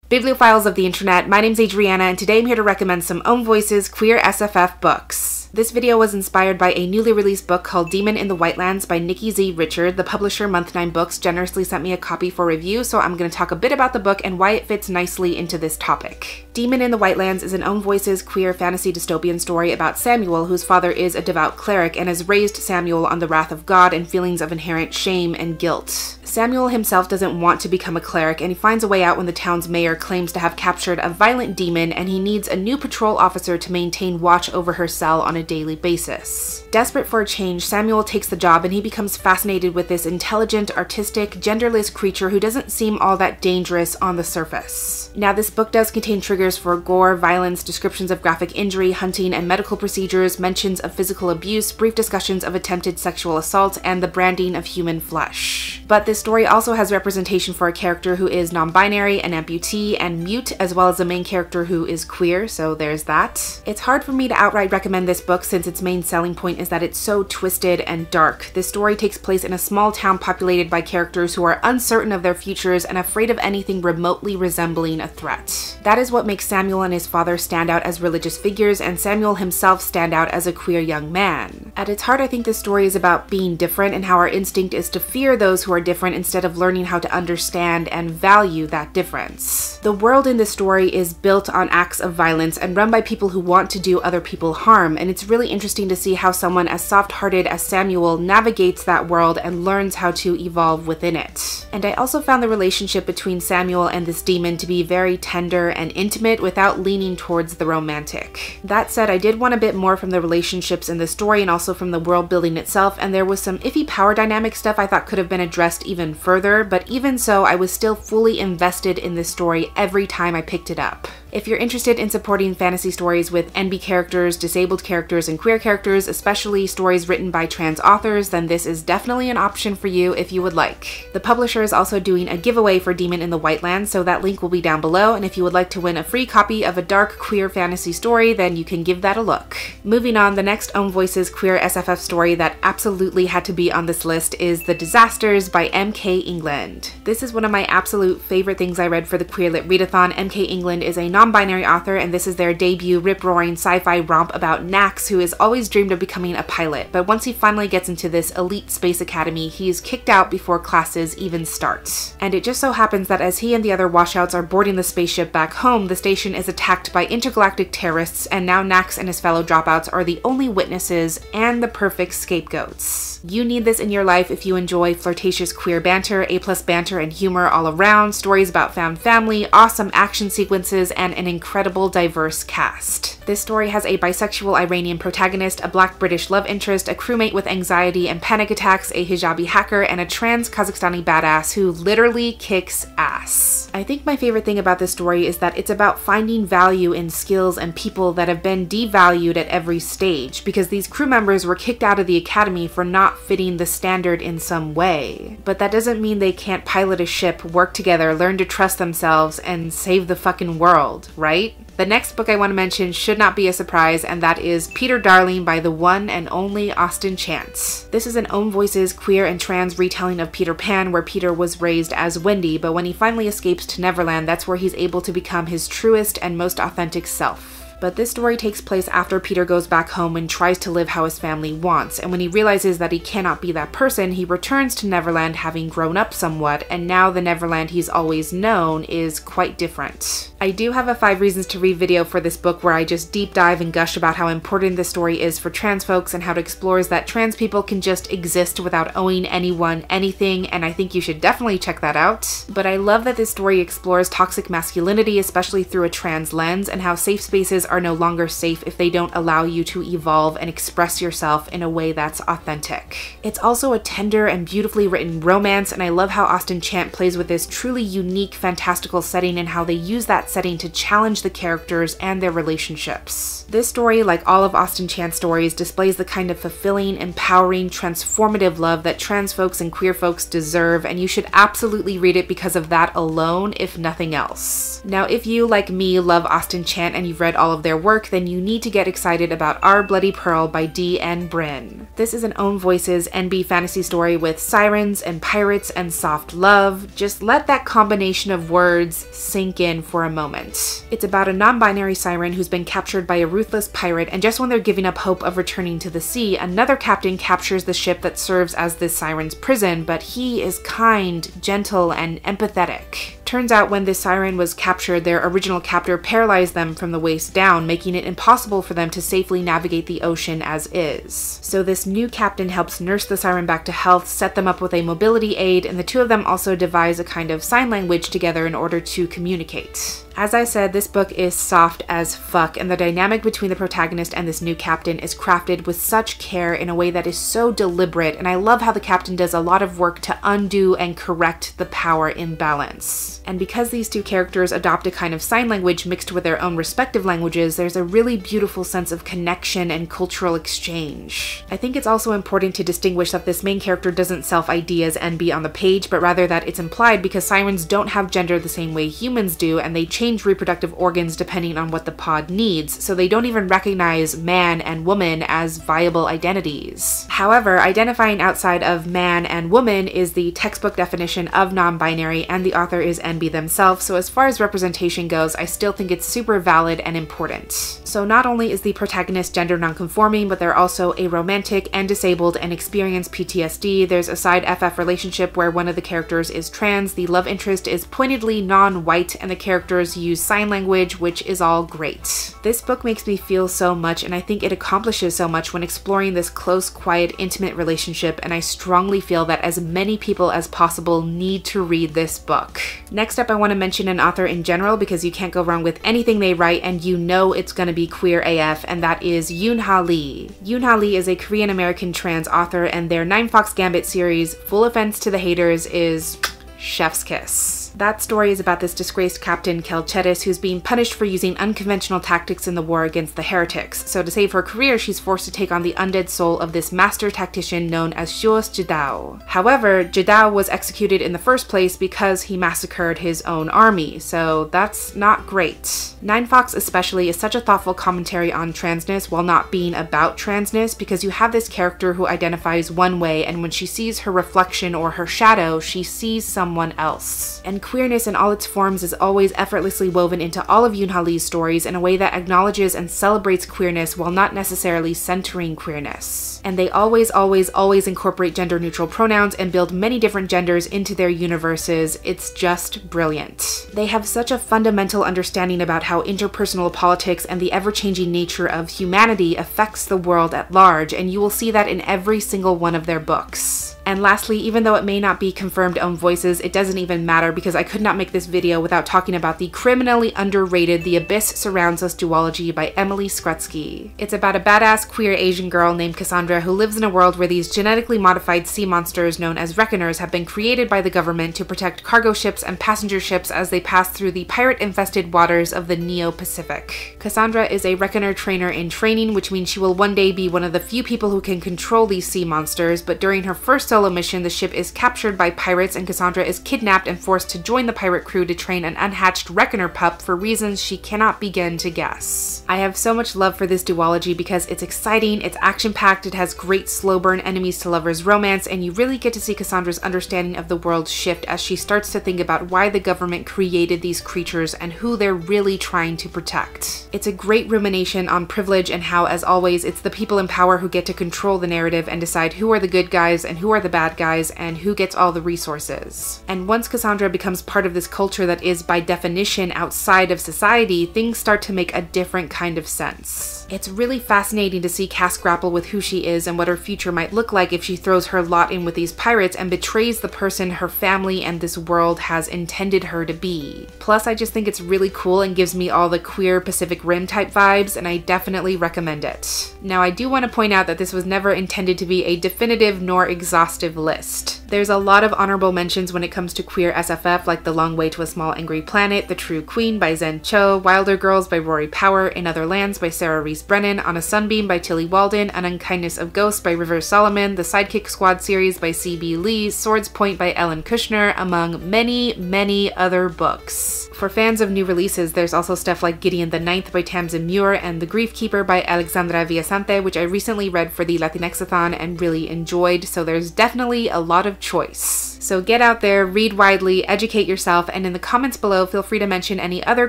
Bibliophiles of the internet, my name's Adriana and today I'm here to recommend some Own Voices queer SFF books. This video was inspired by a newly released book called Demon in the Whitelands by Nikki Z. Richard. The publisher Month9Books generously sent me a copy for review, so I'm going to talk a bit about the book and why it fits nicely into this topic. Demon in the Whitelands is an Own Voices queer fantasy dystopian story about Samuel, whose father is a devout cleric and has raised Samuel on the wrath of God and feelings of inherent shame and guilt. Samuel himself doesn't want to become a cleric, and he finds a way out when the town's mayor claims to have captured a violent demon and he needs a new patrol officer to maintain watch over her cell on a daily basis. Desperate for a change, Samuel takes the job and he becomes fascinated with this intelligent, artistic, genderless creature who doesn't seem all that dangerous on the surface. Now, this book does contain triggers for gore, violence, descriptions of graphic injury, hunting and medical procedures, mentions of physical abuse, brief discussions of attempted sexual assault, and the branding of human flesh. But this story also has representation for a character who is non-binary, an amputee, and mute, as well as a main character who is queer, so there's that. It's hard for me to outright recommend this book since its main selling point is that it's so twisted and dark. This story takes place in a small town populated by characters who are uncertain of their futures and afraid of anything remotely resembling a threat. That is what makes Samuel and his father stand out as religious figures, and Samuel himself stand out as a queer young man. At its heart, I think this story is about being different and how our instinct is to fear those who are different instead of learning how to understand and value that difference. The world in this story is built on acts of violence and run by people who want to do other people harm, and it's really interesting to see how someone as soft-hearted as Samuel navigates that world and learns how to evolve within it. And I also found the relationship between Samuel and this demon to be very tender and intimate without leaning towards the romantic. That said, I did want a bit more from the relationships in the story and also from the world building itself, and there was some iffy power dynamic stuff I thought could have been addressed even further, but even so, I was still fully invested in this story every time I picked it up. If you're interested in supporting fantasy stories with NB characters, disabled characters, and queer characters, especially stories written by trans authors, then this is definitely an option for you if you would like. The publisher is also doing a giveaway for Demon in the Whitelands, so that link will be down below, and if you would like to win a free copy of a dark queer fantasy story, then you can give that a look. Moving on, the next Own Voices queer SFF story that absolutely had to be on this list is The Disasters by MK England. This is one of my absolute favorite things I read for the Queer Lit Readathon. MK England is a non-binary author, and this is their debut rip-roaring sci-fi romp about Nax, who has always dreamed of becoming a pilot, but once he finally gets into this elite space academy, he is kicked out before classes even start. And it just so happens that as he and the other washouts are boarding the spaceship back home, the station is attacked by intergalactic terrorists, and now Nax and his fellow dropouts are the only witnesses and the perfect scapegoats. You need this in your life if you enjoy flirtatious queer banter, A+ banter, and humor all around, stories about found family, awesome action sequences, and an incredible diverse cast. This story has a bisexual Iranian protagonist, a black British love interest, a crewmate with anxiety and panic attacks, a hijabi hacker, and a trans Kazakhstani badass who literally kicks ass. I think my favorite thing about this story is that it's about finding value in skills and people that have been devalued at every stage, because these crew members were kicked out of the academy for not fitting the standard in some way. But that doesn't mean they can't pilot a ship, work together, learn to trust themselves, and save the fucking world, right? The next book I want to mention should not be a surprise, and that is Peter Darling by the one and only Austen Chant. This is an Own Voices queer and trans retelling of Peter Pan, where Peter was raised as Wendy, but when he finally escapes to Neverland, that's where he's able to become his truest and most authentic self. But this story takes place after Peter goes back home and tries to live how his family wants, and when he realizes that he cannot be that person, he returns to Neverland having grown up somewhat, and now the Neverland he's always known is quite different. I do have a 5 reasons to read video for this book where I just deep dive and gush about how important this story is for trans folks and how it explores that trans people can just exist without owing anyone anything, and I think you should definitely check that out. But I love that this story explores toxic masculinity, especially through a trans lens, and how safe spaces are no longer safe if they don't allow you to evolve and express yourself in a way that's authentic. It's also a tender and beautifully written romance, and I love how Austen Chant plays with this truly unique fantastical setting and how they use that setting to challenge the characters and their relationships. This story, like all of Austen Chant's stories, displays the kind of fulfilling, empowering, transformative love that trans folks and queer folks deserve, and you should absolutely read it because of that alone, if nothing else. Now, if you, like me, love Austen Chant and you've read all of their work, then you need to get excited about Our Bloody Perl by D. and Bryn. This is an Own Voices NB fantasy story with sirens and pirates and soft love. Just let that combination of words sink in for a moment. It's about a non-binary siren who's been captured by a ruthless pirate, and just when they're giving up hope of returning to the sea, another captain captures the ship that serves as this siren's prison, but he is kind, gentle, and empathetic. Turns out when this siren was captured, their original captor paralyzed them from the waist down, making it impossible for them to safely navigate the ocean as is. So this new captain helps nurse the siren back to health, set them up with a mobility aid, and the two of them also devise a kind of sign language together in order to communicate. As I said, this book is soft as fuck, and the dynamic between the protagonist and this new captain is crafted with such care in a way that is so deliberate, and I love how the captain does a lot of work to undo and correct the power imbalance. And because these two characters adopt a kind of sign language mixed with their own respective languages, there's a really beautiful sense of connection and cultural exchange. I think it's also important to distinguish that this main character doesn't self-ID as NB on the page, but rather that it's implied because sirens don't have gender the same way humans do, and they change reproductive organs depending on what the pod needs, so they don't even recognize man and woman as viable identities. However, identifying outside of man and woman is the textbook definition of non-binary, and the author is NB themselves, so as far as representation goes, I still think it's super valid and important. So not only is the protagonist gender non-conforming, but they're also a romantic and disabled and experience PTSD. There's a side FF relationship where one of the characters is trans, the love interest is pointedly non-white, and the characters use sign language, which is all great. This book makes me feel so much, and I think it accomplishes so much when exploring this close, quiet, intimate relationship, and I strongly feel that as many people as possible need to read this book. Next up, I want to mention an author in general because you can't go wrong with anything they write, and you know it's gonna be queer AF, and that is Yoon Ha Lee. Yoon Ha Lee is a Korean-American trans author, and their 9 Foxx Gambit series, full offense to the haters, is chef's kiss. That story is about this disgraced captain, Kelchetis, who's being punished for using unconventional tactics in the war against the heretics. So to save her career, she's forced to take on the undead soul of this master tactician known as Shuos Jidao. However, Jidao was executed in the first place because he massacred his own army, so that's not great. 9 Foxx especially is such a thoughtful commentary on transness while not being about transness, because you have this character who identifies one way, and when she sees her reflection or her shadow, she sees someone else. And queerness in all its forms is always effortlessly woven into all of Yoon Ha Lee's stories in a way that acknowledges and celebrates queerness while not necessarily centering queerness. And they always incorporate gender-neutral pronouns and build many different genders into their universes. It's just brilliant. They have such a fundamental understanding about how interpersonal politics and the ever-changing nature of humanity affects the world at large, and you will see that in every single one of their books. And lastly, even though it may not be confirmed Own Voices, it doesn't even matter because I could not make this video without talking about the criminally underrated The Abyss Surrounds Us duology by Emily Skrutskie. It's about a badass queer Asian girl named Cassandra who lives in a world where these genetically modified sea monsters known as reckoners have been created by the government to protect cargo ships and passenger ships as they pass through the pirate-infested waters of the Neo-Pacific. Cassandra is a reckoner trainer in training, which means she will one day be one of the few people who can control these sea monsters, but during her first solo mission, the ship is captured by pirates and Cassandra is kidnapped and forced to join the pirate crew to train an unhatched reckoner pup for reasons she cannot begin to guess. I have so much love for this duology because it's exciting, it's action-packed, it has great slow burn enemies to lovers romance, and you really get to see Cassandra's understanding of the world shift as she starts to think about why the government created these creatures and who they're really trying to protect. It's a great rumination on privilege and how, as always, it's the people in power who get to control the narrative and decide who are the good guys and who are the bad guys and who gets all the resources. And once Cassandra becomes part of this culture that is by definition outside of society, things start to make a different kind of sense. It's really fascinating to see Cass grapple with who she is and what her future might look like if she throws her lot in with these pirates and betrays the person her family and this world has intended her to be. Plus, I just think it's really cool and gives me all the queer Pacific Rim type vibes, and I definitely recommend it. Now, I do want to point out that this was never intended to be a definitive nor exhaustive list. There's a lot of honorable mentions when it comes to queer SFF, like The Long Way to a Small Angry Planet, The True Queen by Zen Cho, Wilder Girls by Rory Power, In Other Lands by Sarah Rees Brennan, On a Sunbeam by Tillie Walden, An Unkindness of Ghosts by River Solomon, The Sidekick Squad series by C.B. Lee, Swordspoint by Ellen Kushner, among many, many other books. For fans of new releases, there's also stuff like Gideon the Ninth by Tamsyn Muir and The Grief Keeper by Alexandra Villasante, which I recently read for the Latinx-a-thon and really enjoyed, so there's definitely a lot of choice. So get out there, read widely, educate yourself, and in the comments below, feel free to mention any other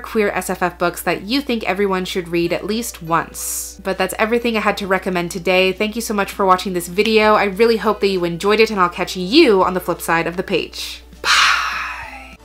queer SFF books that you think everyone should read at least once. But that's everything I had to recommend today. Thank you so much for watching this video. I really hope that you enjoyed it, and I'll catch you on the flip side of the page. Bye!